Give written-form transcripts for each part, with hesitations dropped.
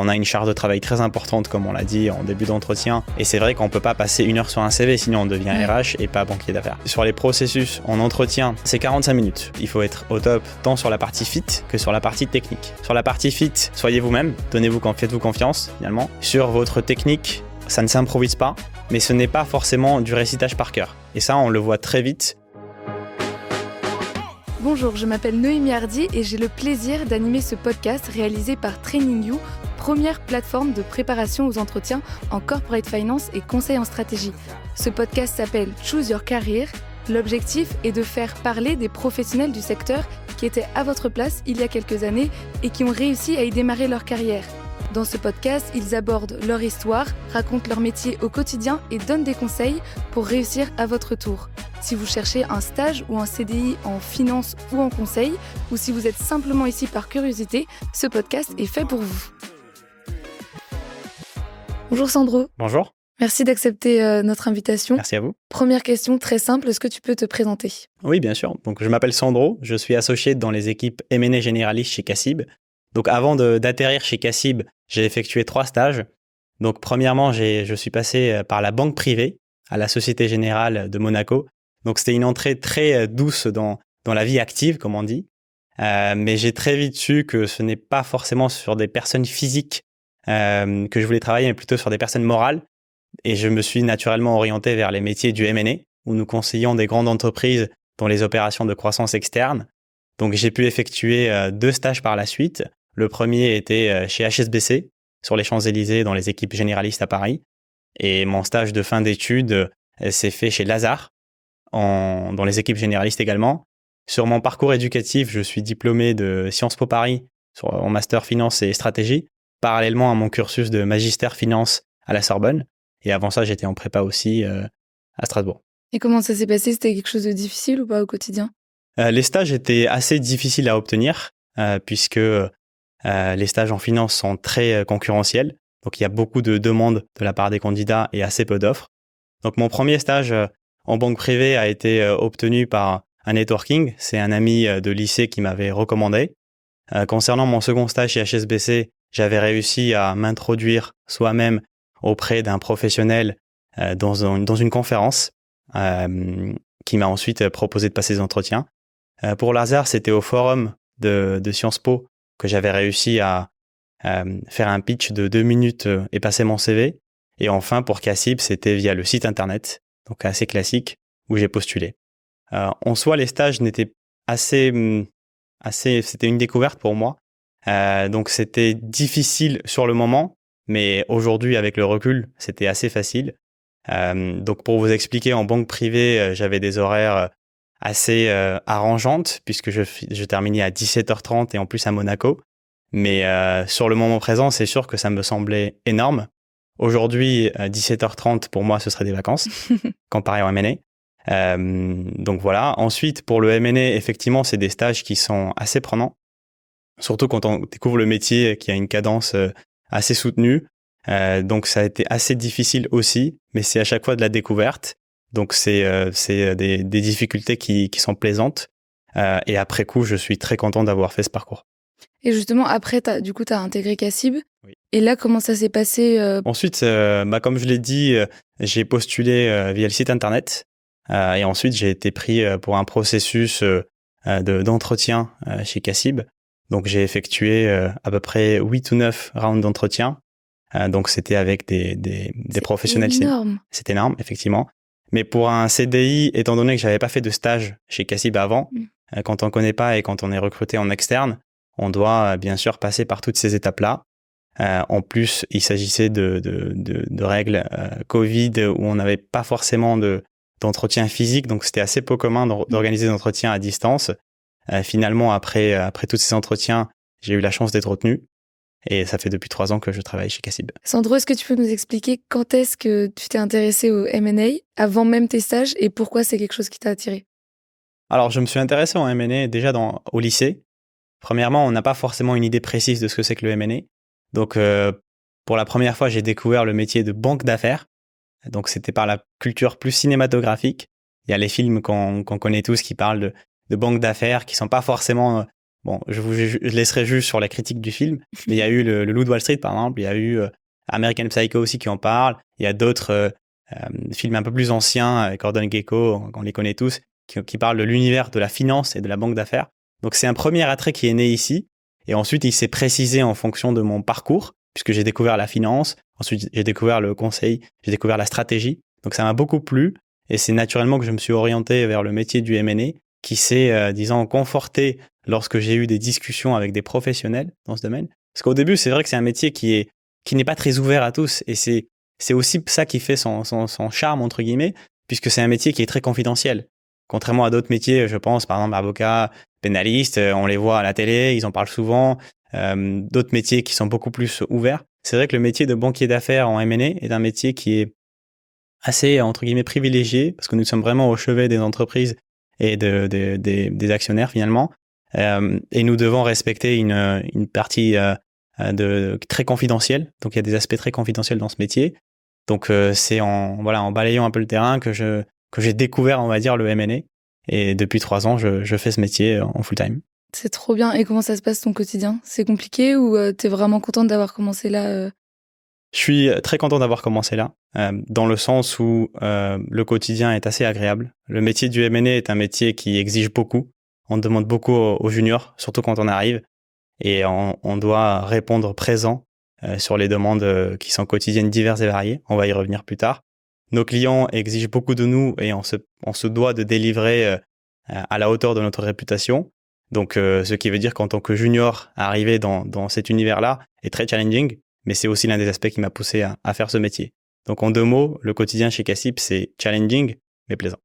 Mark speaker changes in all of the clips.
Speaker 1: On a une charge de travail très importante, comme on l'a dit en début d'entretien. Et c'est vrai qu'on ne peut pas passer 1 heure sur un CV, sinon on devient RH et pas banquier d'affaires. Sur les processus en entretien, c'est 45 minutes. Il faut être au top tant sur la partie fit que sur la partie technique. Sur la partie fit, soyez vous-même, faites-vous confiance finalement. Sur votre technique, ça ne s'improvise pas, mais ce n'est pas forcément du récitage par cœur. Et ça, on le voit très vite.
Speaker 2: Bonjour, je m'appelle Noémie Hardy et j'ai le plaisir d'animer ce podcast réalisé par Training You, première plateforme de préparation aux entretiens en corporate finance et conseil en stratégie. Ce podcast s'appelle Choose Your Career. L'objectif est de faire parler des professionnels du secteur qui étaient à votre place il y a quelques années et qui ont réussi à y démarrer leur carrière. Dans ce podcast, ils abordent leur histoire, racontent leur métier au quotidien et donnent des conseils pour réussir à votre tour. Si vous cherchez un stage ou un CDI en finance ou en conseil, ou si vous êtes simplement ici par curiosité, ce podcast est fait pour vous. Bonjour Sandro.
Speaker 1: Bonjour.
Speaker 2: Merci d'accepter notre invitation.
Speaker 1: Merci à vous.
Speaker 2: Première question très simple, est-ce que tu peux te présenter ?
Speaker 1: Oui, bien sûr. Donc, je m'appelle Sandro, je suis associé dans les équipes M&A généralistes chez CACIB. Donc, avant d'atterrir chez CACIB, j'ai effectué 3 stages. Donc, premièrement, je suis passé par la banque privée à la Société Générale de Monaco. Donc, c'était une entrée très douce dans la vie active, comme on dit. Mais j'ai très vite su que ce n'est pas forcément sur des personnes physiques que je voulais travailler, mais plutôt sur des personnes morales. Et je me suis naturellement orienté vers les métiers du M&A, où nous conseillons des grandes entreprises dans les opérations de croissance externe. Donc, j'ai pu effectuer 2 stages par la suite. Le premier était chez HSBC, sur les Champs-Élysées, dans les équipes généralistes à Paris. Et mon stage de fin d'études s'est fait chez Lazare, dans les équipes généralistes également. Sur mon parcours éducatif, je suis diplômé de Sciences Po Paris en master finance et stratégie, parallèlement à mon cursus de magistère finance à la Sorbonne. Et avant ça, j'étais en prépa aussi à Strasbourg.
Speaker 2: Et comment ça s'est passé ? C'était quelque chose de difficile ou pas au quotidien ?
Speaker 1: Les stages étaient assez difficiles à obtenir puisque les stages en finance sont très concurrentiels. Donc, il y a beaucoup de demandes de la part des candidats et assez peu d'offres. Donc, mon premier stage en banque privée a été obtenu par un networking. C'est un ami de lycée qui m'avait recommandé. Concernant mon second stage chez HSBC, j'avais réussi à m'introduire soi-même auprès d'un professionnel dans une conférence qui m'a ensuite proposé de passer des entretiens. Pour Lazare, c'était au forum de Sciences Po que j'avais réussi à faire un pitch de 2 minutes et passer mon CV. Et enfin, pour CACIB, c'était via le site internet, donc assez classique, où j'ai postulé. En soi, les stages n'étaient c'était une découverte pour moi. Donc, c'était difficile sur le moment, mais aujourd'hui, avec le recul, c'était assez facile. Donc, pour vous expliquer, en banque privée, j'avais des horaires assez arrangeantes puisque je terminais à 17h30 et en plus à Monaco. Mais sur le moment présent, c'est sûr que ça me semblait énorme. Aujourd'hui, 17h30, pour moi, ce serait des vacances comparé au M&A. Donc voilà. Ensuite, pour le M&A, effectivement, c'est des stages qui sont assez prenants. Surtout quand on découvre le métier qui a une cadence assez soutenue. Donc ça a été assez difficile aussi, mais c'est à chaque fois de la découverte. Donc c'est des difficultés qui sont plaisantes. Et après coup, je suis très content d'avoir fait ce parcours.
Speaker 2: Et justement, après, t'as intégré CACIB.
Speaker 1: Oui.
Speaker 2: Et là, comment ça s'est passé
Speaker 1: Ensuite, comme je l'ai dit, j'ai postulé via le site internet. Et ensuite, j'ai été pris pour un processus d'entretien chez CACIB. Donc, j'ai effectué à peu près 8 ou 9 rounds d'entretien. Donc, c'était avec des professionnels. C'est énorme, effectivement. Mais pour un CDI, étant donné que j'avais pas fait de stage chez CACIB avant, quand on connaît pas et quand on est recruté en externe, on doit bien sûr passer par toutes ces étapes-là. En plus, il s'agissait de règles Covid où on n'avait pas forcément d'entretien physique, donc c'était assez peu commun d'organiser des entretiens à distance. Finalement, après tous ces entretiens, j'ai eu la chance d'être retenu. Et ça fait depuis 3 ans que je travaille chez CACIB.
Speaker 2: Sandro, est-ce que tu peux nous expliquer quand est-ce que tu t'es intéressé au M&A avant même tes stages et pourquoi c'est quelque chose qui t'a attiré ?
Speaker 1: Alors, je me suis intéressé au M&A déjà au lycée. Premièrement, on n'a pas forcément une idée précise de ce que c'est que le M&A. Donc, pour la première fois, j'ai découvert le métier de banque d'affaires. Donc, c'était par la culture plus cinématographique. Il y a les films qu'on connaît tous qui parlent de banques d'affaires qui sont pas forcément bon, je laisserai juste sur la critique du film, mais il y a eu le Loup de Wall Street, par exemple, il y a eu American Psycho aussi qui en parle, il y a d'autres films un peu plus anciens, avec Gordon Gekko, on les connaît tous, qui parlent de l'univers de la finance et de la banque d'affaires. Donc c'est un premier attrait qui est né ici, et ensuite il s'est précisé en fonction de mon parcours, puisque j'ai découvert la finance, ensuite j'ai découvert le conseil, j'ai découvert la stratégie, donc ça m'a beaucoup plu, et c'est naturellement que je me suis orienté vers le métier du M&A, qui s'est, disons, conforté lorsque j'ai eu des discussions avec des professionnels dans ce domaine. Parce qu'au début, c'est vrai que c'est un métier qui n'est pas très ouvert à tous, et c'est aussi ça qui fait son charme, entre guillemets, puisque c'est un métier qui est très confidentiel. Contrairement à d'autres métiers, je pense, par exemple, avocat, pénaliste, on les voit à la télé, ils en parlent souvent, d'autres métiers qui sont beaucoup plus ouverts. C'est vrai que le métier de banquier d'affaires en M&A est un métier qui est assez, entre guillemets, privilégié, parce que nous sommes vraiment au chevet des entreprises et des actionnaires, finalement. Et nous devons respecter une partie très confidentielle. Donc, il y a des aspects très confidentiels dans ce métier. Donc, c'est en balayant un peu le terrain que j'ai découvert, on va dire, le M&A. Et depuis 3 ans, je fais ce métier en full-time.
Speaker 2: C'est trop bien. Et comment ça se passe ton quotidien? C'est compliqué ou t'es vraiment contente d'avoir commencé là
Speaker 1: Je suis très content d'avoir commencé là, dans le sens où le quotidien est assez agréable. Le métier du M&A est un métier qui exige beaucoup. On demande beaucoup aux juniors, surtout quand on arrive. Et on doit répondre présent sur les demandes qui sont quotidiennes, diverses et variées. On va y revenir plus tard. Nos clients exigent beaucoup de nous et on se doit de délivrer à la hauteur de notre réputation. Donc, ce qui veut dire qu'en tant que junior, arriver dans cet univers-là est très challenging, mais c'est aussi l'un des aspects qui m'a poussé à faire ce métier. Donc, en 2 mots, le quotidien chez Cassib, c'est challenging, mais plaisant.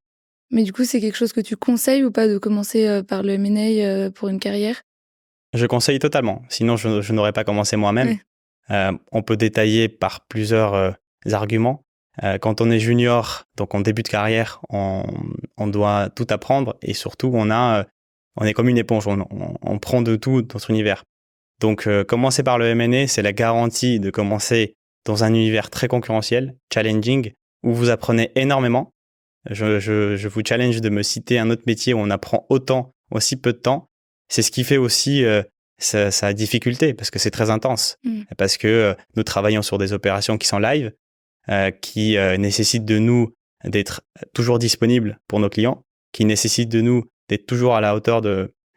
Speaker 2: Mais du coup, c'est quelque chose que tu conseilles ou pas de commencer par le M&A pour une carrière?
Speaker 1: Je conseille totalement, sinon je n'aurais pas commencé moi-même. Ouais. On peut détailler par plusieurs arguments. Quand on est junior, donc en début de carrière, on doit tout apprendre et surtout on est comme une éponge, on prend de tout dans son univers. Donc commencer par le M&A, c'est la garantie de commencer dans un univers très concurrentiel, challenging, où vous apprenez énormément. Je vous challenge de me citer un autre métier où on apprend autant en si peu de temps. C'est ce qui fait aussi sa difficulté, parce que c'est très intense, parce que nous travaillons sur des opérations qui sont live, qui nécessitent de nous d'être toujours disponibles pour nos clients, qui nécessitent de nous d'être toujours à la hauteur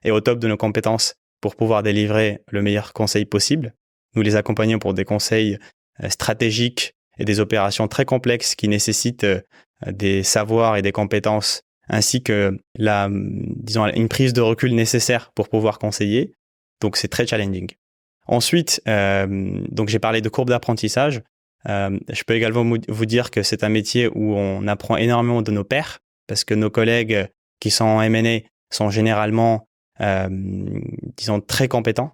Speaker 1: et au top de nos compétences pour pouvoir délivrer le meilleur conseil possible. Nous les accompagnons pour des conseils stratégiques et des opérations très complexes qui nécessitent des savoirs et des compétences ainsi que une prise de recul nécessaire pour pouvoir conseiller. Donc, c'est très challenging. Ensuite, donc j'ai parlé de courbe d'apprentissage. Je peux également vous dire que c'est un métier où on apprend énormément de nos pairs, parce que nos collègues qui sont en M&A sont généralement, disons, très compétents,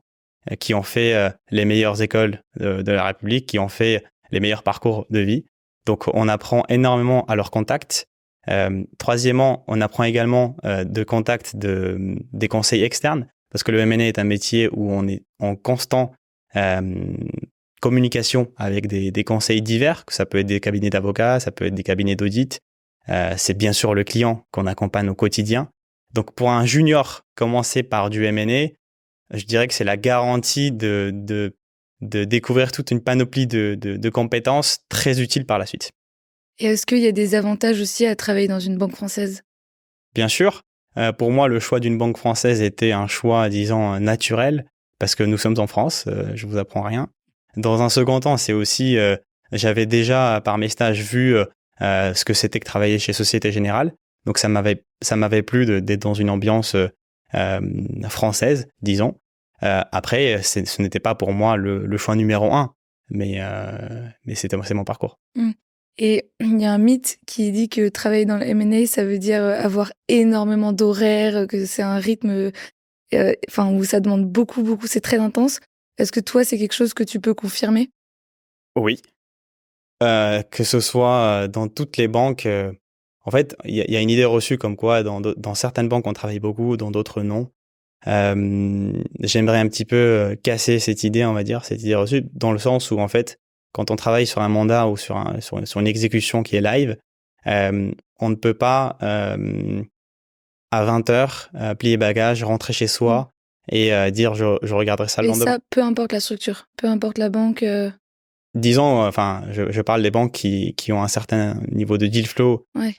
Speaker 1: qui ont fait les meilleures écoles de la République, qui ont fait les meilleurs parcours de vie. Donc, on apprend énormément à leur contact. Troisièmement, on apprend également de contact des conseils externes, parce que le M&A est un métier où on est en constant communication avec des conseils divers, que ça peut être des cabinets d'avocats, ça peut être des cabinets d'audit. C'est bien sûr le client qu'on accompagne au quotidien. Donc, pour un junior, commencer par du M&A, je dirais que c'est la garantie de découvrir toute une panoplie de compétences très utiles par la suite.
Speaker 2: Et est-ce qu'il y a des avantages aussi à travailler dans une banque française?
Speaker 1: Bien sûr. Pour moi, le choix d'une banque française était un choix, disons, naturel, parce que nous sommes en France, je vous apprends rien. Dans un second temps, c'est aussi, j'avais déjà, par mes stages, vu ce que c'était que travailler chez Société Générale. Donc, ça m'avait plu d'être dans une ambiance française, disons. Après, ce n'était pas pour moi le choix numéro 1, mais c'est mon parcours.
Speaker 2: Et il y a un mythe qui dit que travailler dans le M&A, ça veut dire avoir énormément d'horaires, que c'est un rythme où ça demande beaucoup, c'est très intense. Est-ce que toi, c'est quelque chose que tu peux confirmer?
Speaker 1: Oui. Que ce soit dans toutes les banques, en fait, il y a une idée reçue comme quoi dans certaines banques, on travaille beaucoup, dans d'autres, non. J'aimerais un petit peu casser cette idée, on va dire, cette idée reçue, dans le sens où, en fait, quand on travaille sur un mandat ou sur une exécution qui est live, on ne peut pas, à 20h, plier bagage, rentrer chez soi et dire je regarderai ça le
Speaker 2: Et
Speaker 1: lendemain.
Speaker 2: ça, peu importe la structure, peu importe la banque.
Speaker 1: Disons, je parle des banques qui ont un certain niveau de deal flow
Speaker 2: Ouais.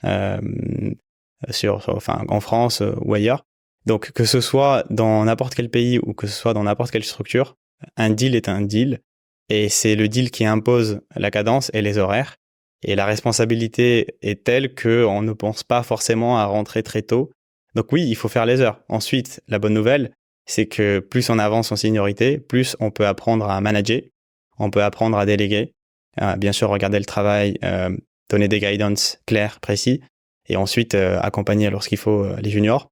Speaker 1: en France ou ailleurs. Donc, que ce soit dans n'importe quel pays ou que ce soit dans n'importe quelle structure, un deal est un deal et c'est le deal qui impose la cadence et les horaires. Et la responsabilité est telle qu'on ne pense pas forcément à rentrer très tôt. Donc oui, il faut faire les heures. Ensuite, la bonne nouvelle, c'est que plus on avance en seniorité, plus on peut apprendre à manager, on peut apprendre à déléguer, bien sûr regarder le travail, donner des guidance clairs, précis, et ensuite accompagner lorsqu'il faut les juniors.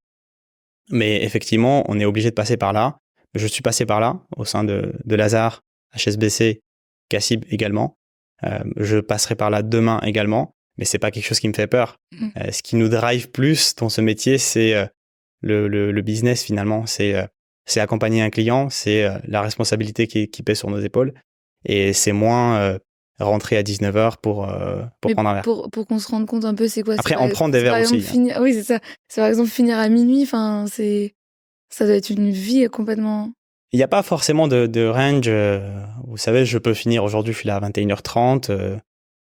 Speaker 1: Mais effectivement, on est obligé de passer par là. Je suis passé par là au sein de Lazare, HSBC, Cassib également. Je passerai par là demain également, mais c'est pas quelque chose qui me fait peur. Ce qui nous drive plus dans ce métier, c'est le business finalement. C'est accompagner un client, c'est la responsabilité qui pèse sur nos épaules, et c'est moins rentrer à 19h pour prendre un verre.
Speaker 2: Pour qu'on se rende compte un peu, c'est quoi?
Speaker 1: Après, on prend des verres aussi.
Speaker 2: Oui, c'est ça. C'est par exemple finir à minuit. Enfin, ça doit être une vie complètement.
Speaker 1: Il n'y a pas forcément de range. Vous savez, je peux finir aujourd'hui, je suis là à 21h30.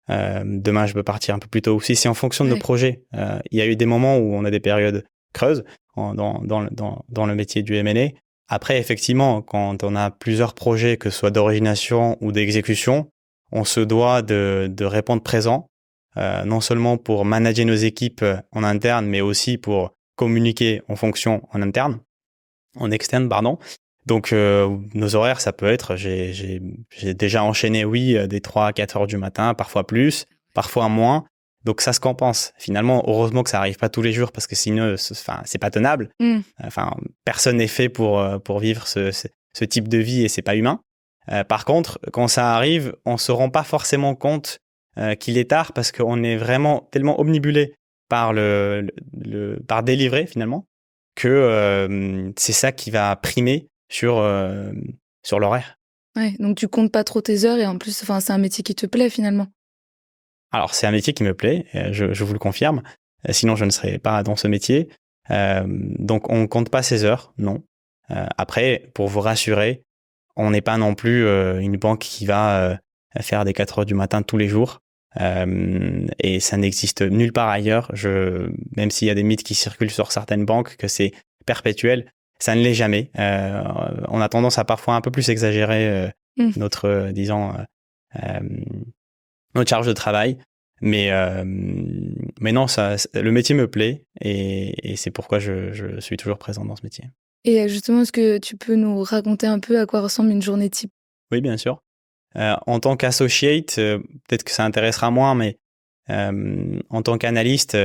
Speaker 1: Demain, je peux partir un peu plus tôt aussi. C'est en fonction de nos projets. Il y a eu des moments où on a des périodes creuses dans le métier du M&A. Après, effectivement, quand on a plusieurs projets, que ce soit d'origination ou d'exécution, on se doit de répondre présent, non seulement pour manager nos équipes en interne, mais aussi pour communiquer en fonction en externe, pardon. Donc, nos horaires, ça peut être, j'ai déjà enchaîné, des 3 à 4 heures du matin, parfois plus, parfois moins. Donc, ça se compense. Finalement, heureusement que ça arrive pas tous les jours parce que sinon, c'est pas tenable. Personne n'est fait pour vivre ce type de vie et c'est pas humain. Par contre, quand ça arrive, on se rend pas forcément compte qu'il est tard parce qu'on est vraiment tellement omnibulé par par délivrer finalement que c'est ça qui va primer sur l'horaire.
Speaker 2: Ouais, donc tu comptes pas trop tes heures et en plus, c'est un métier qui te plaît finalement.
Speaker 1: Alors, c'est un métier qui me plaît, je vous le confirme. Sinon, je ne serais pas dans ce métier. Donc, on compte pas ses heures, non. Après, pour vous rassurer, on n'est pas non plus une banque qui va faire des 4 heures du matin tous les jours. Et ça n'existe nulle part ailleurs. Même s'il y a des mythes qui circulent sur certaines banques que c'est perpétuel, ça ne l'est jamais. On a tendance à parfois un peu plus exagérer notre charge de travail. Mais non, le métier me plaît et c'est pourquoi je suis toujours présent dans ce métier.
Speaker 2: Et justement, est-ce que tu peux nous raconter un peu à quoi ressemble une journée type?
Speaker 1: Oui, bien sûr. En tant qu'associate, peut-être que ça intéressera moins, mais en tant qu'analyste,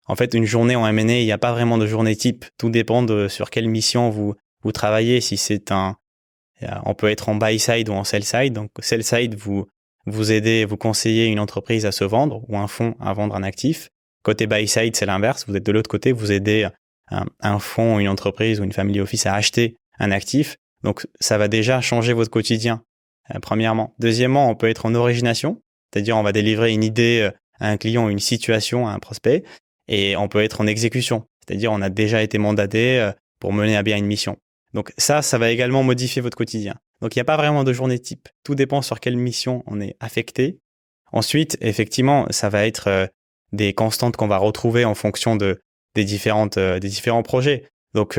Speaker 1: en fait, une journée en M&A, il n'y a pas vraiment de journée type. Tout dépend de sur quelle mission vous travaillez. Si c'est on peut être en buy side ou en sell side. Donc, sell side, vous aidez, vous conseillez une entreprise à se vendre ou un fonds à vendre un actif. Côté buy side, c'est l'inverse. Vous êtes de l'autre côté, vous aidez un fonds, une entreprise ou une family office à acheter un actif. Donc, ça va déjà changer votre quotidien, premièrement. Deuxièmement, on peut être en origination, c'est-à-dire on va délivrer une idée à un client, une situation à un prospect, et on peut être en exécution, c'est-à-dire on a déjà été mandaté pour mener à bien une mission. Donc ça va également modifier votre quotidien. Donc il n'y a pas vraiment de journée type. Tout dépend sur quelle mission on est affecté. Ensuite, effectivement, ça va être des constantes qu'on va retrouver en fonction des différents projets. Donc,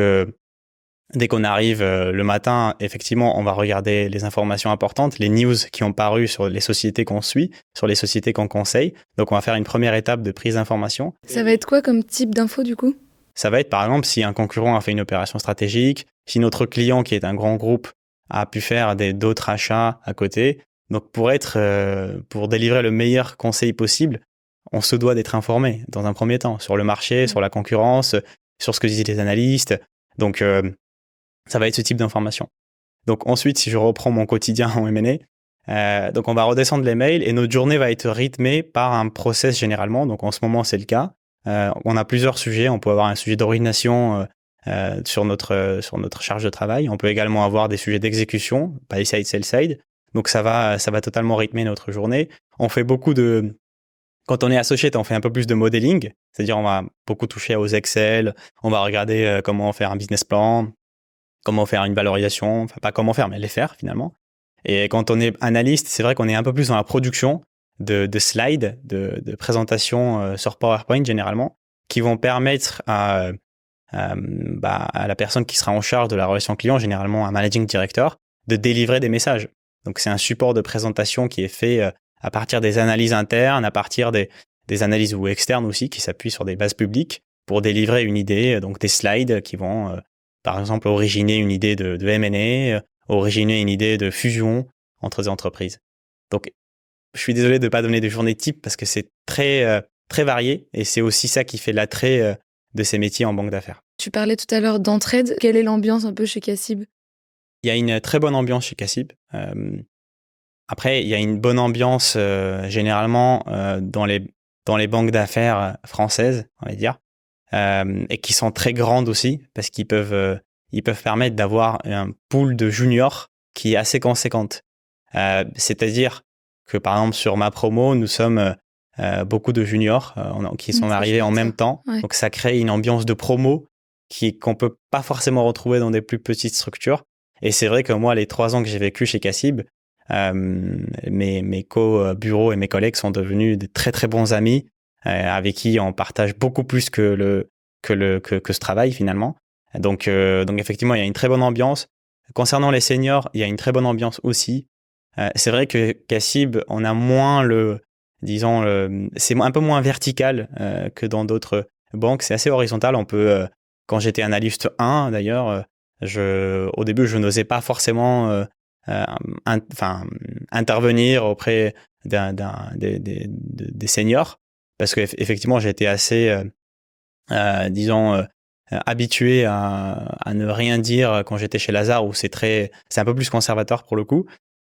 Speaker 1: dès qu'on arrive le matin, effectivement, on va regarder les informations importantes, les news qui ont paru sur les sociétés qu'on suit, sur les sociétés qu'on conseille. Donc, on va faire une première étape de prise d'information.
Speaker 2: Ça va être quoi comme type d'info du coup?
Speaker 1: Ça va être, par exemple, si un concurrent a fait une opération stratégique, si notre client, qui est un grand groupe, a pu faire d'autres achats à côté. Donc, pour délivrer le meilleur conseil possible, on se doit d'être informé dans un premier temps sur le marché, sur la concurrence, sur ce que disent les analystes. Donc, ça va être ce type d'information. Donc ensuite, si je reprends mon quotidien en M&A, donc on va redescendre les mails et notre journée va être rythmée par un process généralement. Donc en ce moment, c'est le cas. On a plusieurs sujets. On peut avoir un sujet d'origination sur notre charge de travail. On peut également avoir des sujets d'exécution, buy side, sell side. Donc ça va totalement rythmer notre journée. On fait quand on est associé, on fait un peu plus de modeling, c'est-à-dire on va beaucoup toucher aux Excel, on va regarder comment faire un business plan, comment faire une valorisation, enfin pas comment faire, mais les faire finalement. Et quand on est analyste, c'est vrai qu'on est un peu plus dans la production de slides, de présentations sur PowerPoint généralement, qui vont permettre à la personne qui sera en charge de la relation client, généralement un managing director, de délivrer des messages. Donc c'est un support de présentation qui est fait à partir des analyses internes, à partir des analyses ou externes aussi, qui s'appuient sur des bases publiques pour délivrer une idée, donc des slides qui vont, par exemple, originer une idée de M&A, originer une idée de fusion entre des entreprises. Donc, je suis désolé de ne pas donner des journées types parce que c'est très, très varié et c'est aussi ça qui fait l'attrait de ces métiers en banque d'affaires.
Speaker 2: Tu parlais tout à l'heure d'entraide. Quelle est l'ambiance un peu chez Cassib?
Speaker 1: Il y a une très bonne ambiance chez Cassib. Après, il y a une bonne ambiance généralement dans les banques d'affaires françaises, on va dire, et qui sont très grandes aussi parce qu'ils peuvent permettre d'avoir un pool de juniors qui est assez conséquente. C'est-à-dire que par exemple sur ma promo, nous sommes beaucoup de juniors qui sont arrivés en même temps. Ouais. Donc ça crée une ambiance de promo qu'on peut pas forcément retrouver dans des plus petites structures. Et c'est vrai que moi, les 3 ans que j'ai vécu chez Cassib, mes co-bureaux et mes collègues sont devenus de très très bons amis avec qui on partage beaucoup plus que ce travail finalement. Donc effectivement, il y a une très bonne ambiance. Concernant les seniors, il y a une très bonne ambiance aussi. C'est vrai que Cassib, on a moins c'est un peu moins vertical que dans d'autres banques. C'est assez horizontal. On peut, quand j'étais analyste 1 d'ailleurs, au début, je n'osais pas forcément intervenir auprès des seniors parce que effectivement, j'étais assez, habitué à ne rien dire quand j'étais chez Lazare où c'est un peu plus conservateur pour le coup.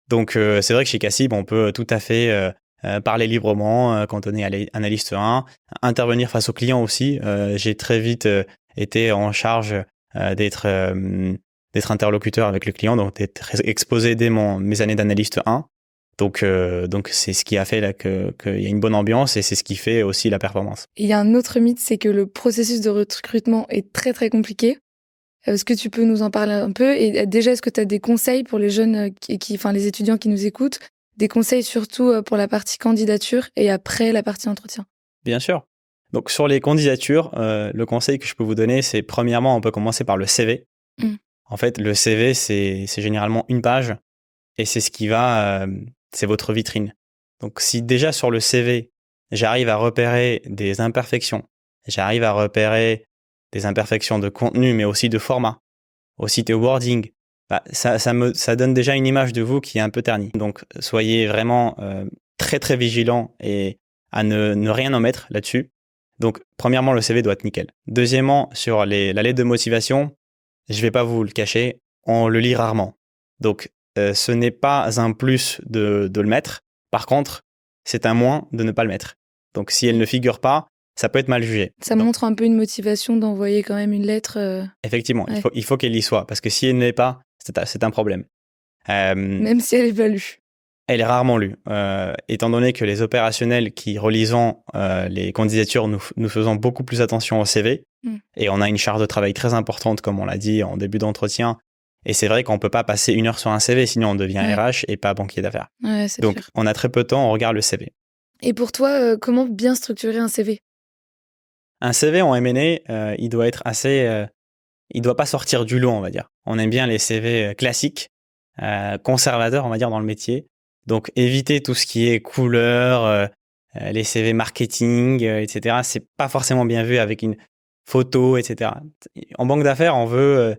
Speaker 1: Donc c'est vrai que chez Cassib, on peut tout à fait parler librement quand on est analyste 1, intervenir face aux clients aussi. J'ai très vite été en charge d'être interlocuteur avec le client, donc d'être exposé dès mes années d'analyste 1. Donc c'est ce qui a fait là qu'il y a une bonne ambiance et c'est ce qui fait aussi la performance.
Speaker 2: Il y a un autre mythe, c'est que le processus de recrutement est très très compliqué. Est-ce que tu peux nous en parler un peu? Et déjà, est-ce que tu as des conseils pour les jeunes les étudiants qui nous écoutent, des conseils surtout pour la partie candidature et après la partie entretien?
Speaker 1: Bien sûr. Donc sur les candidatures, le conseil que je peux vous donner, c'est premièrement, on peut commencer par le CV. En fait, le CV, c'est généralement une page et c'est ce qui va, c'est votre vitrine. Donc si déjà sur le CV, j'arrive à repérer des imperfections, j'arrive à repérer des imperfections de contenu, mais aussi de format, aussi de wording, ça donne déjà une image de vous qui est un peu ternie. Donc soyez vraiment très très vigilant et à ne rien omettre là-dessus. Donc premièrement, le CV doit être nickel. Deuxièmement, sur la lettre de motivation, je vais pas vous le cacher, on le lit rarement. Donc ce n'est pas un plus de le mettre. Par contre, c'est un moins de ne pas le mettre. Donc si elle ne figure pas, ça peut être mal jugé.
Speaker 2: Ça montre un peu une motivation d'envoyer quand même une lettre.
Speaker 1: Effectivement, ouais. il faut qu'elle y soit, parce que si elle ne l'est pas, c'est un problème.
Speaker 2: Même si elle est pas lue.
Speaker 1: Elle est rarement lue. Étant donné que les opérationnels qui relisant les candidatures, nous faisons beaucoup plus attention au CV, et on a une charge de travail très importante, comme on l'a dit en début d'entretien. Et c'est vrai qu'on ne peut pas passer 1 heure sur un CV, sinon on devient RH et pas banquier d'affaires.
Speaker 2: Ouais,
Speaker 1: donc
Speaker 2: sûr.
Speaker 1: On a très peu de temps, on regarde le CV.
Speaker 2: Et pour toi, comment bien structurer un CV?
Speaker 1: Un CV en M&A, il doit être assez... il doit pas sortir du lot, on va dire. On aime bien les CV classiques, conservateurs, on va dire, dans le métier. Donc, évitez tout ce qui est couleur, les CV marketing, etc. C'est pas forcément bien vu avec une photo, etc. En banque d'affaires, on veut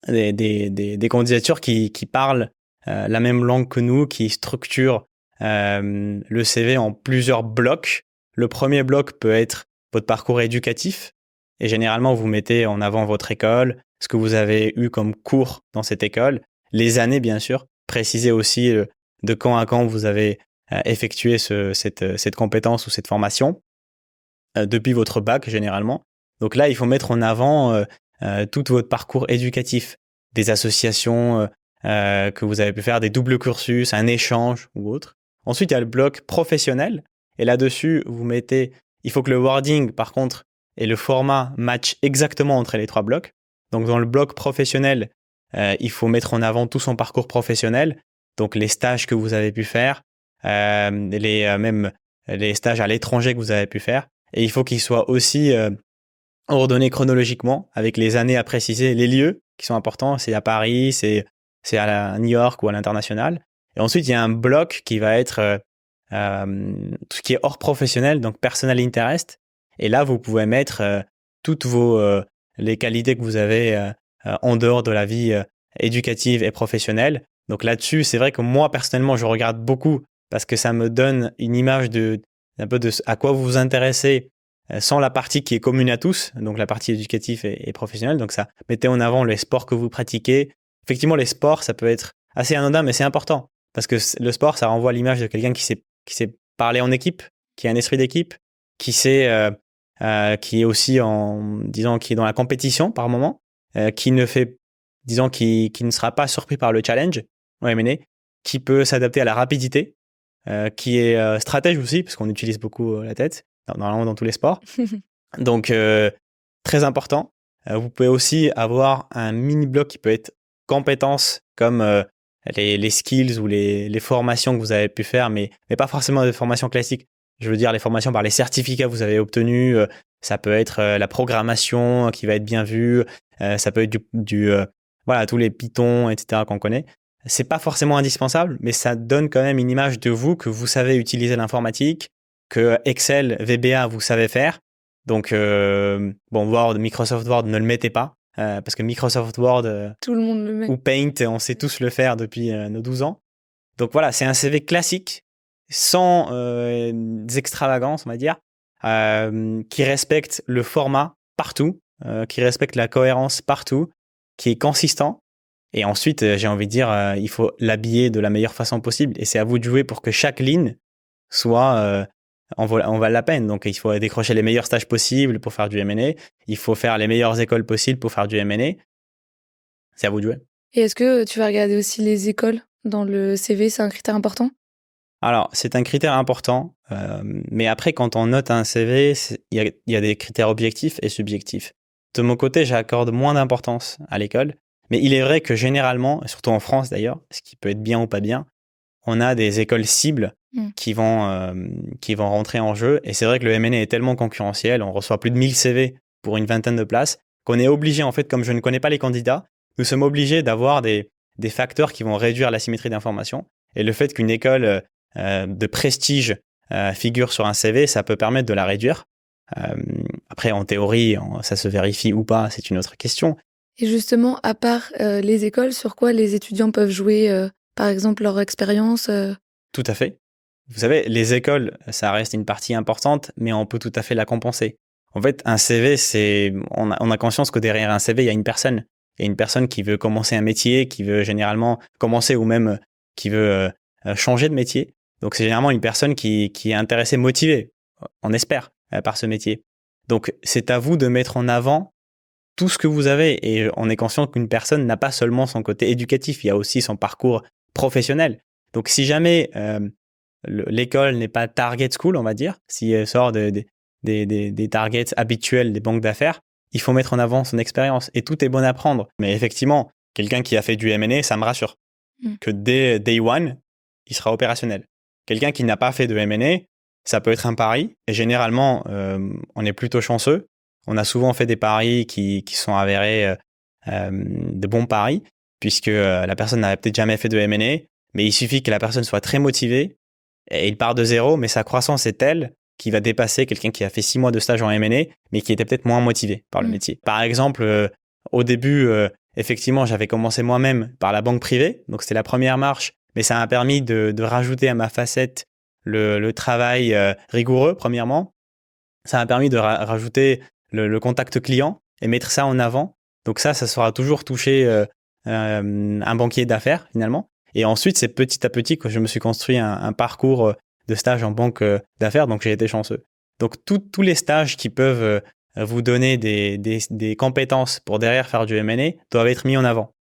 Speaker 1: des candidatures qui parlent la même langue que nous, qui structurent le CV en plusieurs blocs. Le premier bloc peut être votre parcours éducatif. Et généralement, vous mettez en avant votre école, ce que vous avez eu comme cours dans cette école, les années, bien sûr. Précisez aussi de quand à quand vous avez effectué cette compétence ou cette formation, depuis votre bac, généralement. Donc là, il faut mettre en avant tout votre parcours éducatif, des associations que vous avez pu faire, des doubles cursus, un échange ou autre. Ensuite, il y a le bloc professionnel. Et là-dessus, il faut que le wording, par contre, et le format match exactement entre les 3 blocs. Donc, dans le bloc professionnel, il faut mettre en avant tout son parcours professionnel, donc les stages que vous avez pu faire, même les stages à l'étranger que vous avez pu faire. Et il faut qu'il soit aussi ordonné chronologiquement, avec les années à préciser, les lieux qui sont importants. C'est à Paris, c'est à New York ou à l'international. Et ensuite, il y a un bloc qui va être tout ce qui est hors professionnel, donc personal interest. Et là, vous pouvez mettre toutes les qualités que vous avez en dehors de la vie éducative et professionnelle. Donc là-dessus, c'est vrai que moi, personnellement, je regarde beaucoup parce que ça me donne une image un peu de à quoi vous vous intéressez sans la partie qui est commune à tous, donc la partie éducative et professionnelle. Donc ça, mettez en avant les sports que vous pratiquez. Effectivement, les sports, ça peut être assez anodin, mais c'est important parce que le sport, ça renvoie l'image de quelqu'un qui sait parler en équipe, qui a un esprit d'équipe, qui est aussi qui est dans la compétition par moment, qui ne sera pas surpris par le challenge, qui peut s'adapter à la rapidité, qui est stratège aussi, parce qu'on utilise beaucoup la tête, normalement dans tous les sports. Donc, très important. Vous pouvez aussi avoir un mini-bloc qui peut être compétences, comme les skills ou les formations que vous avez pu faire, mais pas forcément des formations classiques. Je veux dire les formations par les certificats que vous avez obtenus. Ça peut être la programmation qui va être bien vue. Ça peut être tous les Python, etc. qu'on connaît. C'est pas forcément indispensable, mais ça donne quand même une image de vous, que vous savez utiliser l'informatique, que Excel, VBA, vous savez faire. Donc, Word, Microsoft Word, ne le mettez pas, parce que Microsoft Word
Speaker 2: tout le monde le met.
Speaker 1: Ou Paint, on sait tous le faire depuis nos 12 ans. Donc voilà, c'est un CV classique, sans extravagances, on va dire, qui respecte le format partout, qui respecte la cohérence partout, qui est consistant. Et ensuite, j'ai envie de dire, il faut l'habiller de la meilleure façon possible. Et c'est à vous de jouer pour que chaque ligne soit en vaut la peine. Donc, il faut décrocher les meilleurs stages possibles pour faire du M&A. Il faut faire les meilleures écoles possibles pour faire du M&A. C'est à vous de jouer.
Speaker 2: Et est-ce que tu vas regarder aussi les écoles dans le CV? C'est un critère important?
Speaker 1: Alors, c'est un critère important. Mais après, quand on note un CV, il y a des critères objectifs et subjectifs. De mon côté, j'accorde moins d'importance à l'école. Mais il est vrai que généralement, surtout en France d'ailleurs, ce qui peut être bien ou pas bien, on a des écoles cibles qui vont rentrer en jeu. Et c'est vrai que le M&A est tellement concurrentiel, on reçoit plus de 1000 CV pour une vingtaine de places, qu'on est obligé, en fait, comme je ne connais pas les candidats, nous sommes obligés d'avoir des facteurs qui vont réduire l'asymétrie d'information. Et le fait qu'une école de prestige figure sur un CV, ça peut permettre de la réduire. Après, en théorie, ça se vérifie ou pas, c'est une autre question.
Speaker 2: Et justement, à part les écoles, sur quoi les étudiants peuvent jouer, par exemple, leur expérience
Speaker 1: Tout à fait. Vous savez, les écoles, ça reste une partie importante, mais on peut tout à fait la compenser. En fait, un CV, on a conscience que derrière un CV, il y a une personne. Il y a une personne qui veut commencer un métier, qui veut généralement commencer ou même qui veut changer de métier. Donc, c'est généralement une personne qui est intéressée, motivée, on espère, par ce métier. Donc, c'est à vous de mettre en avant tout ce que vous avez. Et on est conscient qu'une personne n'a pas seulement son côté éducatif, il y a aussi son parcours professionnel. Donc, si jamais l'école n'est pas target school, on va dire, si elle sort des targets habituels des banques d'affaires, il faut mettre en avant son expérience. Et tout est bon à prendre. Mais effectivement, quelqu'un qui a fait du M&A, ça me rassure. Que dès day one, il sera opérationnel. Quelqu'un qui n'a pas fait de M&A, ça peut être un pari. Et généralement, on est plutôt chanceux. On a souvent fait des paris qui sont avérés de bons paris, puisque la personne n'avait peut-être jamais fait de M&A, mais il suffit que la personne soit très motivée, et il part de zéro, mais sa croissance est telle qu'il va dépasser quelqu'un qui a fait 6 mois de stage en M&A, mais qui était peut-être moins motivé par le métier. Par exemple, au début, effectivement, j'avais commencé moi-même par la banque privée, donc c'était la première marche, mais ça m'a permis de rajouter à ma facette le travail rigoureux, premièrement. Ça m'a permis de rajouter le contact client et mettre ça en avant. Donc ça sera toujours toucher un banquier d'affaires, finalement. Et ensuite, c'est petit à petit que je me suis construit un parcours de stage en banque d'affaires, donc j'ai été chanceux. Donc tous les stages qui peuvent vous donner des compétences pour derrière faire du M&A doivent être mis en avant.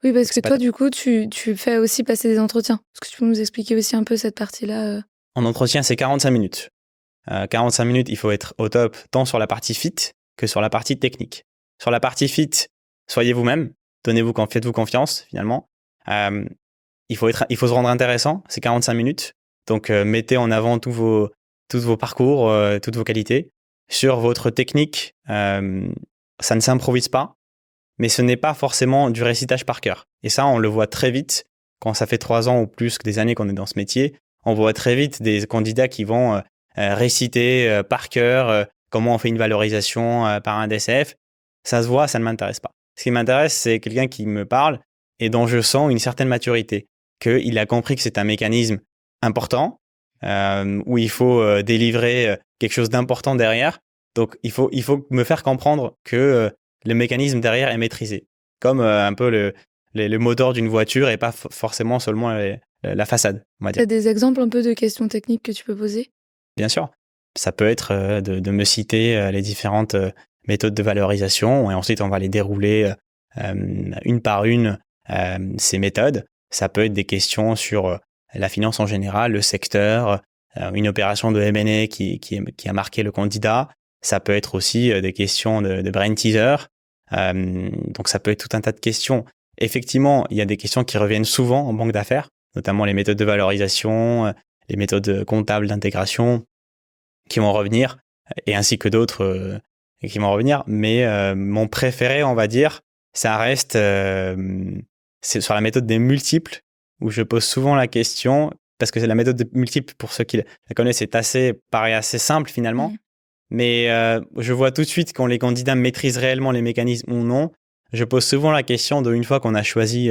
Speaker 2: Oui, parce que toi, du coup, tu fais aussi passer des entretiens. Est-ce que tu peux nous expliquer aussi un peu cette partie-là
Speaker 1: En entretien, c'est 45 minutes. 45 minutes, il faut être au top, tant sur la partie fit que sur la partie technique. Sur la partie fit, soyez vous-même. faites-vous confiance finalement. Il faut se rendre intéressant, c'est 45 minutes. Donc mettez en avant tous vos parcours, toutes vos qualités. Sur votre technique, ça ne s'improvise pas, mais ce n'est pas forcément du récitage par cœur. Et ça, on le voit très vite quand ça fait 3 ans ou plus que des années qu'on est dans ce métier. On voit très vite des candidats qui vont réciter par cœur comment on fait une valorisation par un DCF. Ça se voit, ça ne m'intéresse pas. Ce qui m'intéresse, c'est quelqu'un qui me parle et dont je sens une certaine maturité, qu'il a compris que c'est un mécanisme important, où il faut délivrer quelque chose d'important derrière. Donc, il faut me faire comprendre que le mécanisme derrière est maîtrisé. Comme un peu le moteur d'une voiture et pas forcément seulement la façade, on va dire.
Speaker 2: Tu as des exemples un peu de questions techniques que tu peux poser?
Speaker 1: Bien sûr. Ça peut être de me citer les différentes méthodes de valorisation et ensuite on va les dérouler une par une, ces méthodes. Ça peut être des questions sur la finance en général, le secteur, une opération de M&A qui a marqué le candidat. Ça peut être aussi des questions de brain teaser. Donc ça peut être tout un tas de questions. Effectivement, il y a des questions qui reviennent souvent en banque d'affaires, notamment les méthodes de valorisation, les méthodes comptables d'intégration qui vont revenir, et ainsi que d'autres qui vont revenir. Mais mon préféré, on va dire, ça reste c'est sur la méthode des multiples, où je pose souvent la question, parce que c'est la méthode des multiples, pour ceux qui la connaissent, paraît assez simple finalement. Mmh. Mais je vois tout de suite quand les candidats maîtrisent réellement les mécanismes ou non. Je pose souvent la question une fois qu'on a choisi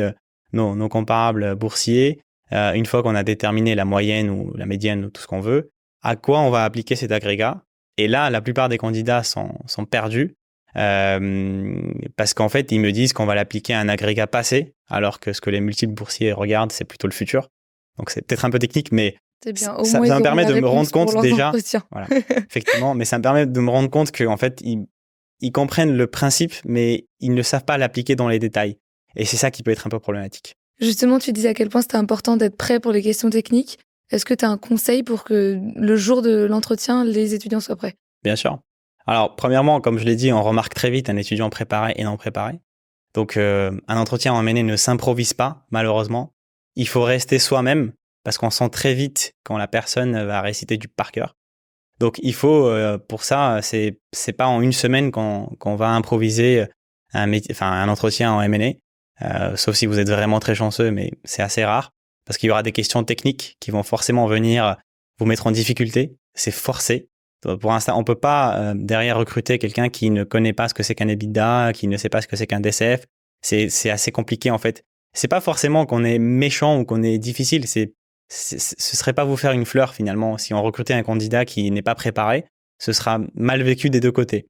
Speaker 1: nos comparables boursiers, une fois qu'on a déterminé la moyenne ou la médiane ou tout ce qu'on veut, à quoi on va appliquer cet agrégat. Et là, la plupart des candidats sont perdus parce qu'en fait, ils me disent qu'on va l'appliquer à un agrégat passé, alors que ce que les multiples boursiers regardent, c'est plutôt le futur. Donc, c'est peut-être un peu technique, mais
Speaker 2: bien,
Speaker 1: ça me permet de me rendre compte déjà. Voilà, effectivement, mais ça me permet de me rendre compte qu'en fait, ils comprennent le principe, mais ils ne savent pas l'appliquer dans les détails. Et c'est ça qui peut être un peu problématique.
Speaker 2: Justement, tu disais à quel point c'était important d'être prêt pour les questions techniques. Est-ce que tu as un conseil pour que le jour de l'entretien, les étudiants soient prêts?
Speaker 1: Bien sûr. Alors, premièrement, comme je l'ai dit, on remarque très vite un étudiant préparé et non préparé. Donc, un entretien en M&A ne s'improvise pas, malheureusement. Il faut rester soi-même, parce qu'on sent très vite quand la personne va réciter du par cœur. Donc, il faut, pour ça, c'est pas en une semaine qu'on va improviser un entretien en M&A, sauf si vous êtes vraiment très chanceux, mais c'est assez rare, parce qu'il y aura des questions techniques qui vont forcément venir vous mettre en difficulté. C'est forcé. Pour l'instant, on peut pas derrière recruter quelqu'un qui ne connaît pas ce que c'est qu'un EBITDA, qui ne sait pas ce que c'est qu'un DCF. C'est assez compliqué en fait. C'est pas forcément qu'on est méchant ou qu'on est difficile. Ce serait pas vous faire une fleur finalement. Si on recrutait un candidat qui n'est pas préparé, ce sera mal vécu des deux côtés.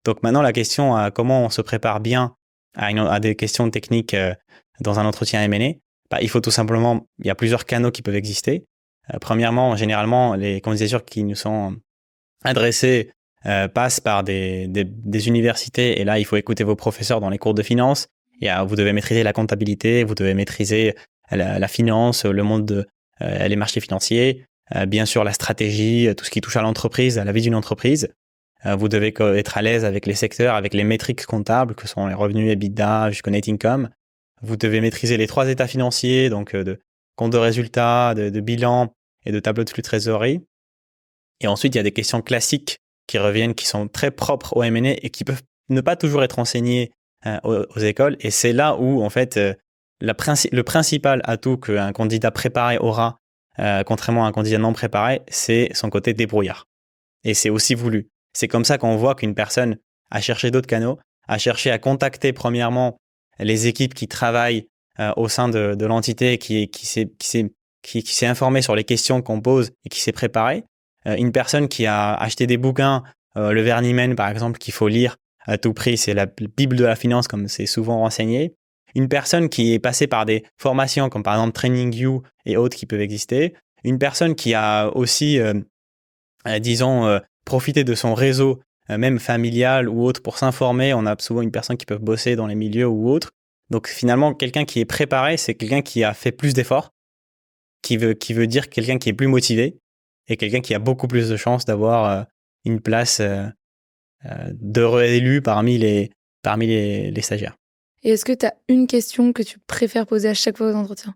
Speaker 1: Donc maintenant, la question à comment on se prépare bien à des questions techniques dans un entretien M&A, il faut tout simplement, il y a plusieurs canaux qui peuvent exister. Premièrement, généralement, les candidatures qui nous sont adressées passent par des universités, et là, il faut écouter vos professeurs dans les cours de finance. Vous devez maîtriser la comptabilité, vous devez maîtriser la finance, le monde les marchés financiers, bien sûr la stratégie, tout ce qui touche à l'entreprise, à la vie d'une entreprise. Vous devez être à l'aise avec les secteurs, avec les métriques comptables, que sont les revenus, EBITDA, jusqu'au net income. Vous devez maîtriser les 3 états financiers, donc de compte de résultat, de bilan et de tableau de flux trésorerie. Et ensuite, il y a des questions classiques qui reviennent, qui sont très propres au M&A et qui peuvent ne pas toujours être enseignées aux écoles. Et c'est là où, en fait, le principal atout qu'un candidat préparé aura, contrairement à un candidat non préparé, c'est son côté débrouillard. Et c'est aussi voulu. C'est comme ça qu'on voit qu'une personne a cherché d'autres canaux, a cherché à contacter premièrement les équipes qui travaillent au sein de l'entité, qui s'est informée sur les questions qu'on pose et qui s'est préparée. Une personne qui a acheté des bouquins, le Vernimen par exemple, qu'il faut lire à tout prix, c'est la Bible de la finance comme c'est souvent renseigné. Une personne qui est passée par des formations comme par exemple TrainingView et autres qui peuvent exister. Une personne qui a aussi, profité de son réseau, même familial ou autre, pour s'informer. On a souvent une personne qui peut bosser dans les milieux ou autre. Donc finalement, quelqu'un qui est préparé, c'est quelqu'un qui a fait plus d'efforts, qui veut dire quelqu'un qui est plus motivé et quelqu'un qui a beaucoup plus de chances d'avoir une place d'heureux élu parmi les stagiaires.
Speaker 2: Et est-ce que tu as une question que tu préfères poser à chaque fois aux entretiens?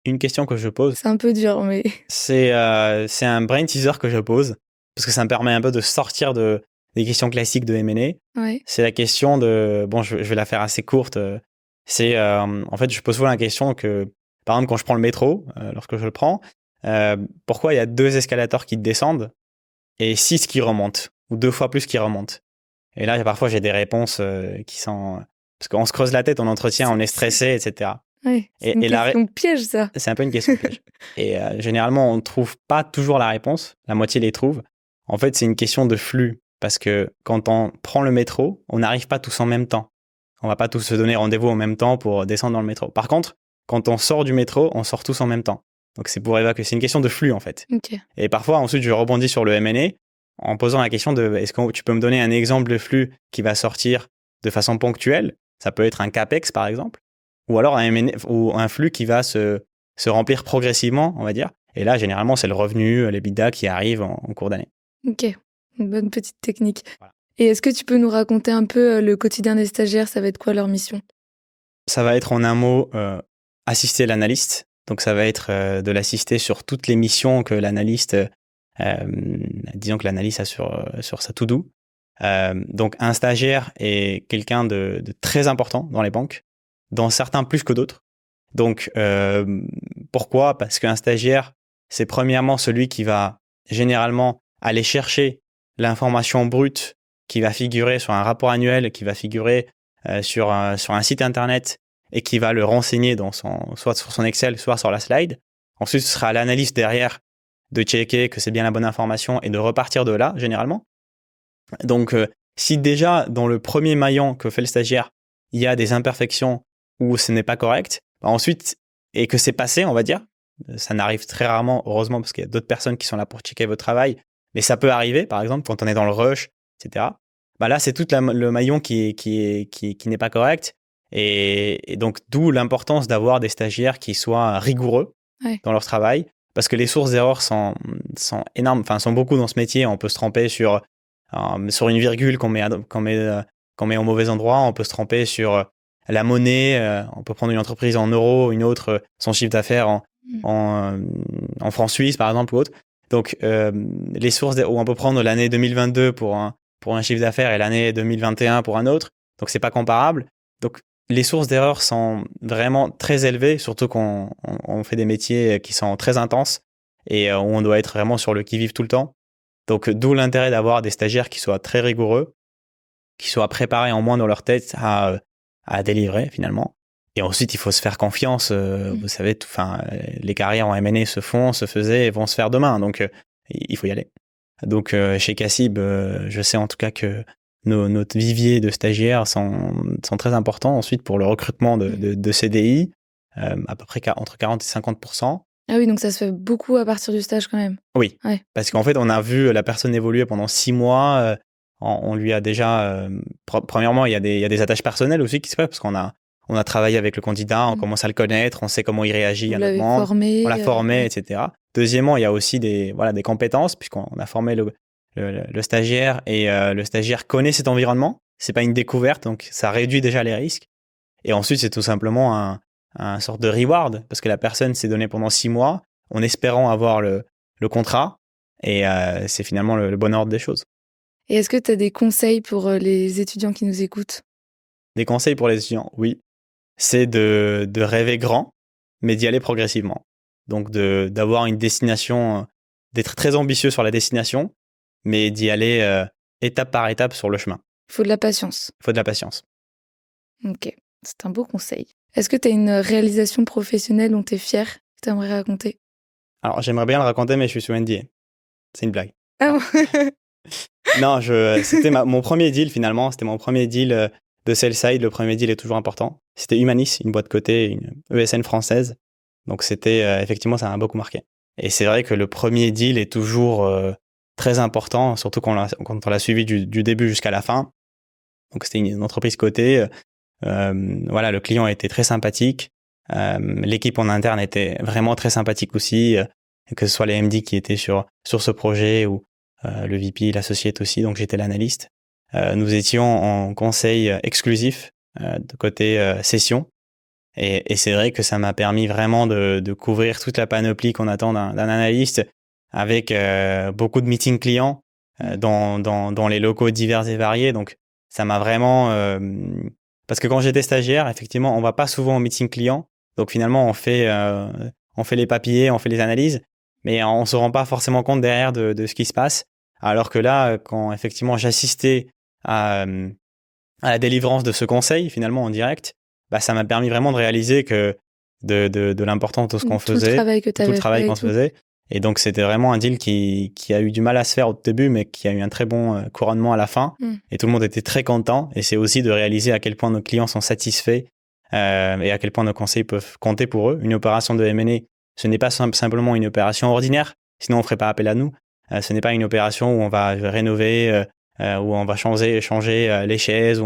Speaker 1: Une question que je pose,
Speaker 2: C'est un peu dur, mais...
Speaker 1: c'est un brain teaser que je pose, parce que ça me permet un peu de sortir des questions classiques de M&A.
Speaker 2: Ouais.
Speaker 1: C'est la question de... Bon, je vais la faire assez courte. C'est, en fait, je pose souvent la question que, par exemple, quand je prends le métro, lorsque je le prends, pourquoi il y a 2 escalators qui descendent et 6 qui remontent, ou 2 fois plus qui remontent. Et là, parfois, j'ai des réponses qui sont... Parce qu'on se creuse la tête en entretien, on est stressé, etc.
Speaker 2: Ouais, c'est une question piège, ça.
Speaker 1: C'est un peu une question piège. Et généralement, on ne trouve pas toujours la réponse. La moitié les trouve. En fait, c'est une question de flux. Parce que quand on prend le métro, on n'arrive pas tous en même temps. On va pas tous se donner rendez-vous en même temps pour descendre dans le métro. Par contre, quand on sort du métro, on sort tous en même temps. Donc, c'est pour évacuer. C'est une question de flux, en fait.
Speaker 2: Okay.
Speaker 1: Et parfois, ensuite, je rebondis sur le M&A en posant la question de est-ce que tu peux me donner un exemple de flux qui va sortir de façon ponctuelle? Ça peut être un CAPEX, par exemple. Ou alors un M&A, ou un flux qui va se remplir progressivement, on va dire. Et là, généralement, c'est le revenu, l'EBITDA qui arrive en cours d'année.
Speaker 2: Ok, une bonne petite technique.
Speaker 1: Voilà.
Speaker 2: Et est-ce que tu peux nous raconter un peu le quotidien des stagiaires? Ça va être quoi leur mission? Ça
Speaker 1: va être en un mot assister l'analyste. Donc ça va être de l'assister sur toutes les missions que l'analyste, disons que l'analyste a sur sa to-do. Donc un stagiaire est quelqu'un de très important dans les banques, dans certains plus que d'autres. Donc pourquoi? Parce qu'un stagiaire, c'est premièrement celui qui va généralement aller chercher l'information brute qui va figurer sur un rapport annuel, qui va figurer sur un site internet et qui va le renseigner soit sur son Excel, soit sur la slide. Ensuite, ce sera à l'analyste derrière de checker que c'est bien la bonne information et de repartir de là, généralement. Donc, si déjà, dans le premier maillon que fait le stagiaire, il y a des imperfections ou ce n'est pas correct, ensuite, et que c'est passé, on va dire, ça n'arrive très rarement, heureusement, parce qu'il y a d'autres personnes qui sont là pour checker votre travail, mais ça peut arriver, par exemple, quand on est dans le rush, etc. Là, c'est tout le maillon qui n'est pas correct. Et donc, d'où l'importance d'avoir des stagiaires qui soient rigoureux dans leur travail, parce que les sources d'erreurs sont énormes, enfin, sont beaucoup dans ce métier. On peut se tromper sur une virgule qu'on met au mauvais endroit, on peut se tromper sur la monnaie, on peut prendre une entreprise en euros, une autre, son chiffre d'affaires en francs suisses, par exemple, ou autre. Donc, les sources, où on peut prendre l'année 2022 pour un chiffre d'affaires et l'année 2021 pour un autre. Donc, c'est pas comparable. Donc, les sources d'erreurs sont vraiment très élevées, surtout qu'on fait des métiers qui sont très intenses et où on doit être vraiment sur le qui-vive tout le temps. Donc, d'où l'intérêt d'avoir des stagiaires qui soient très rigoureux, qui soient préparés en moins dans leur tête à délivrer finalement. Et ensuite, il faut se faire confiance. Vous savez, les carrières en M&A se faisaient et vont se faire demain. Donc, il faut y aller. Donc, chez Cassib, je sais en tout cas que notre vivier de stagiaires sont très importants ensuite pour le recrutement de CDI, à peu près entre 40 et 50%.
Speaker 2: Ah oui, donc ça se fait beaucoup à partir du stage quand même.
Speaker 1: Oui, parce qu'en fait, on a vu la personne évoluer pendant 6 mois. On lui a déjà... premièrement, il y a des attaches personnelles aussi qui se font parce qu'on a travaillé avec le candidat, on commence à le connaître, on sait comment il réagit à notre demande, on l'a formé, etc. Deuxièmement, il y a aussi des compétences, puisqu'on a formé le stagiaire et le stagiaire connaît cet environnement. C'est pas une découverte, donc ça réduit déjà les risques. Et ensuite, c'est tout simplement un sorte de reward, parce que la personne s'est donnée pendant 6 mois en espérant avoir le contrat, et c'est finalement le bon ordre des choses.
Speaker 2: Et est-ce que tu as des conseils pour les étudiants qui nous écoutent?
Speaker 1: Des conseils pour les étudiants, oui. C'est de rêver grand, mais d'y aller progressivement. Donc, d'avoir une destination, d'être très ambitieux sur la destination, mais d'y aller étape par étape sur le chemin.
Speaker 2: Il faut de la patience.
Speaker 1: Il faut de la patience.
Speaker 2: Ok, c'est un beau conseil. Est-ce que tu as une réalisation professionnelle dont tu es fier, que tu aimerais raconter?
Speaker 1: Alors, j'aimerais bien le raconter, mais je suis sous NDA. C'est une blague.
Speaker 2: Ah bon?
Speaker 1: Non, c'était mon premier deal finalement. C'était mon premier deal de sell side. Le premier deal est toujours important. C'était Humanis, une boîte cotée, une ESN française. Donc c'était effectivement, ça m'a beaucoup marqué. Et c'est vrai que le premier deal est toujours très important, surtout quand on l'a suivi du début jusqu'à la fin. Donc c'était une entreprise cotée. Le client était très sympathique. L'équipe en interne était vraiment très sympathique aussi, que ce soit les MD qui étaient sur ce projet ou le VP, l'associate aussi, donc j'étais l'analyste. Nous étions en conseil exclusif de côté session. Et c'est vrai que ça m'a permis vraiment de couvrir toute la panoplie qu'on attend d'un analyste avec beaucoup de meetings clients dans les locaux divers et variés. Donc, ça m'a vraiment... parce que quand j'étais stagiaire, effectivement, on va pas souvent au meeting client. Donc, finalement, on fait les papiers, on fait les analyses, mais on se rend pas forcément compte derrière de ce qui se passe. Alors que là, quand effectivement j'assistais à la délivrance de ce conseil, finalement, en direct, bah, ça m'a permis vraiment de réaliser que de l'importance de ce qu'on faisait,
Speaker 2: tout le travail qu'on
Speaker 1: se faisait. Et donc, c'était vraiment un deal qui a eu du mal à se faire au début, mais qui a eu un très bon couronnement à la fin. Et tout le monde était très content. Et c'est aussi de réaliser à quel point nos clients sont satisfaits et à quel point nos conseils peuvent compter pour eux. Une opération de M&A, ce n'est pas simplement une opération ordinaire. Sinon, on ne ferait pas appel à nous. Ce n'est pas une opération où on va rénover, où on va changer les chaises,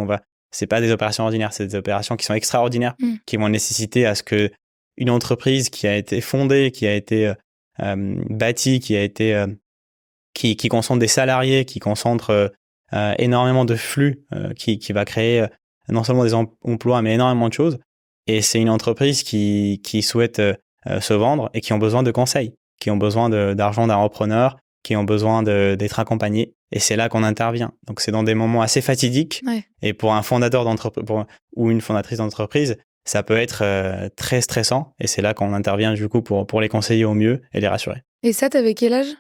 Speaker 1: c'est pas des opérations ordinaires, c'est des opérations qui sont extraordinaires, qui vont nécessiter à ce que une entreprise qui a été fondée, qui a été bâtie, qui concentre des salariés, qui concentre énormément de flux, qui va créer non seulement des emplois, mais énormément de choses. Et c'est une entreprise qui souhaite se vendre et qui ont besoin de conseils, qui ont besoin d'argent d'un repreneur, qui ont besoin d'être accompagnés. Et c'est là qu'on intervient. Donc, c'est dans des moments assez fatidiques.
Speaker 2: Ouais.
Speaker 1: Et pour un fondateur d'entreprise ou une fondatrice d'entreprise, ça peut être très stressant. Et c'est là qu'on intervient, du coup, pour les conseiller au mieux et les rassurer.
Speaker 2: Et ça, t'avais quel âge ?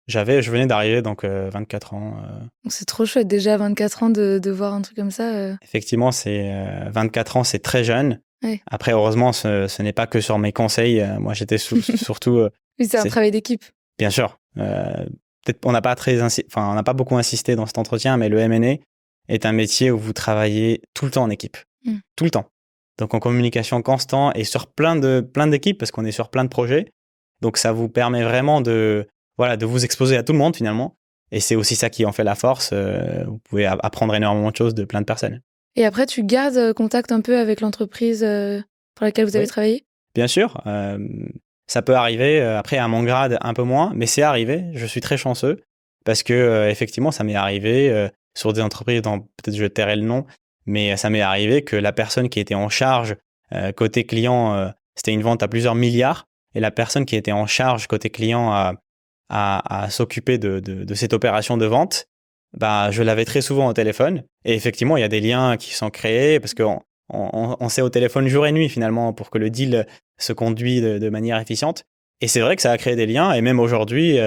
Speaker 1: Je venais d'arriver, donc 24 ans.
Speaker 2: Donc c'est trop chouette, déjà à 24 ans de voir un truc comme ça.
Speaker 1: Effectivement, 24 ans, c'est très jeune.
Speaker 2: Ouais.
Speaker 1: Après, heureusement, ce n'est pas que sur mes conseils. Moi, j'étais surtout...
Speaker 2: Oui, c'est un travail d'équipe.
Speaker 1: Bien sûr. Peut-être on n'a pas beaucoup insisté dans cet entretien, mais le M&A est un métier où vous travaillez tout le temps en équipe. Tout le temps. Donc en communication constante et sur plein d'équipes, parce qu'on est sur plein de projets. Donc ça vous permet vraiment de vous exposer à tout le monde finalement. Et c'est aussi ça qui en fait la force. Vous pouvez apprendre énormément de choses de plein de personnes.
Speaker 2: Et après, tu gardes contact un peu avec l'entreprise pour laquelle vous avez travaillé ?
Speaker 1: Bien sûr. Ça peut arriver, après à mon grade un peu moins, mais c'est arrivé, je suis très chanceux, parce que effectivement ça m'est arrivé sur des entreprises dont peut-être je tairai le nom, mais ça m'est arrivé que la personne qui était en charge côté client, c'était une vente à plusieurs milliards, et la personne qui était en charge côté client à s'occuper de cette opération de vente, bah, je l'avais très souvent au téléphone, et effectivement il y a des liens qui sont créés, parce qu'on s'est au téléphone jour et nuit finalement pour que le deal se conduit de manière efficiente. Et c'est vrai que ça a créé des liens. Et même aujourd'hui,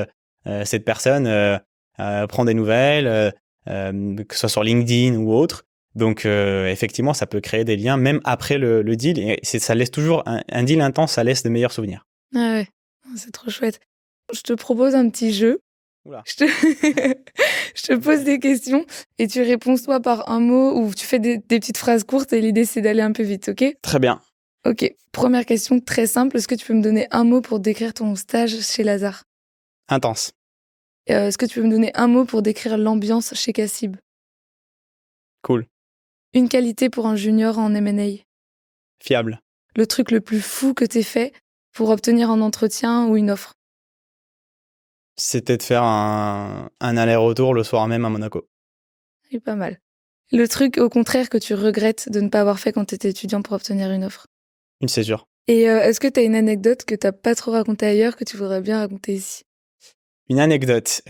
Speaker 1: cette personne prend des nouvelles, que ce soit sur LinkedIn ou autre. Donc, effectivement, ça peut créer des liens même après le deal. Et ça laisse toujours un deal intense, ça laisse de meilleurs souvenirs.
Speaker 2: Ah ouais, c'est trop chouette. Je te propose un petit jeu.
Speaker 1: Oula.
Speaker 2: Je te pose des questions et tu réponds soit par un mot ou tu fais des petites phrases courtes et l'idée c'est d'aller un peu vite, ok ?
Speaker 1: Très bien.
Speaker 2: Ok, première question très simple. Est-ce que tu peux me donner un mot pour décrire ton stage chez Lazare ?
Speaker 1: Intense.
Speaker 2: Est-ce que tu peux me donner un mot pour décrire l'ambiance chez Cassib ?
Speaker 1: Cool.
Speaker 2: Une qualité pour un junior en M&A ?
Speaker 1: Fiable.
Speaker 2: Le truc le plus fou que t'aies fait pour obtenir un entretien ou une offre ?
Speaker 1: C'était de faire un aller-retour le soir même à Monaco.
Speaker 2: C'est pas mal. Le truc, au contraire, que tu regrettes de ne pas avoir fait quand tu étais étudiant pour obtenir une offre ?
Speaker 1: Une césure.
Speaker 2: Et est-ce que tu as une anecdote que tu n'as pas trop racontée ailleurs, que tu voudrais bien raconter ici ?
Speaker 1: Une anecdote.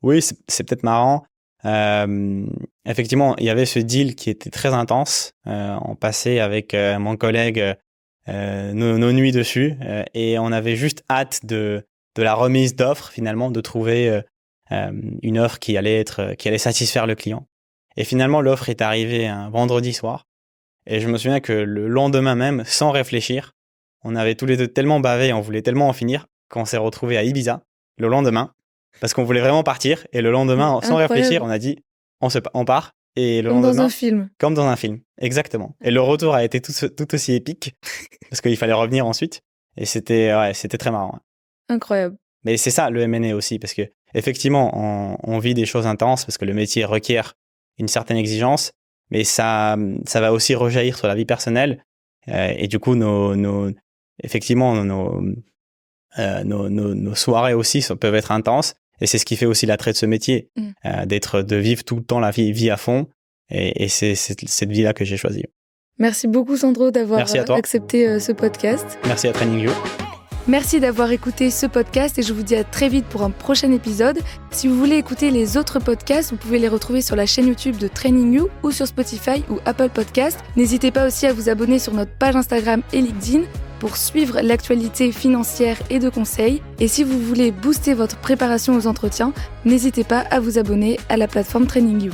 Speaker 1: Oui, c'est peut-être marrant. Effectivement, il y avait ce deal qui était très intense. On passait avec mon collègue nos nuits dessus et on avait juste hâte de la remise d'offre, finalement, de trouver une offre qui allait satisfaire le client. Et finalement, l'offre est arrivée un vendredi soir. Et je me souviens que le lendemain même, sans réfléchir, on avait tous les deux tellement bavé, on voulait tellement en finir, qu'on s'est retrouvés à Ibiza le lendemain, parce qu'on voulait vraiment partir. Et le lendemain, sans réfléchir, on a dit, on part. Et le lendemain,
Speaker 2: dans un film.
Speaker 1: Comme dans un film, exactement. Et le retour a été tout aussi épique, parce qu'il fallait revenir ensuite. Et c'était très marrant.
Speaker 2: Incroyable.
Speaker 1: Mais c'est ça, le M&A aussi, parce que effectivement, on vit des choses intenses, parce que le métier requiert une certaine exigence, mais ça va aussi rejaillir sur la vie personnelle. Et du coup, nos soirées aussi peuvent être intenses. Et c'est ce qui fait aussi l'attrait de ce métier, de vivre tout le temps la vie à fond Et c'est cette vie-là que j'ai choisie.
Speaker 2: Merci beaucoup Sandro d'avoir accepté ce podcast.
Speaker 1: Merci à TrainingView.
Speaker 2: Merci d'avoir écouté ce podcast et je vous dis à très vite pour un prochain épisode. Si vous voulez écouter les autres podcasts, vous pouvez les retrouver sur la chaîne YouTube de TrainingView ou sur Spotify ou Apple Podcasts. N'hésitez pas aussi à vous abonner sur notre page Instagram et LinkedIn pour suivre l'actualité financière et de conseils. Et si vous voulez booster votre préparation aux entretiens, n'hésitez pas à vous abonner à la plateforme TrainingView.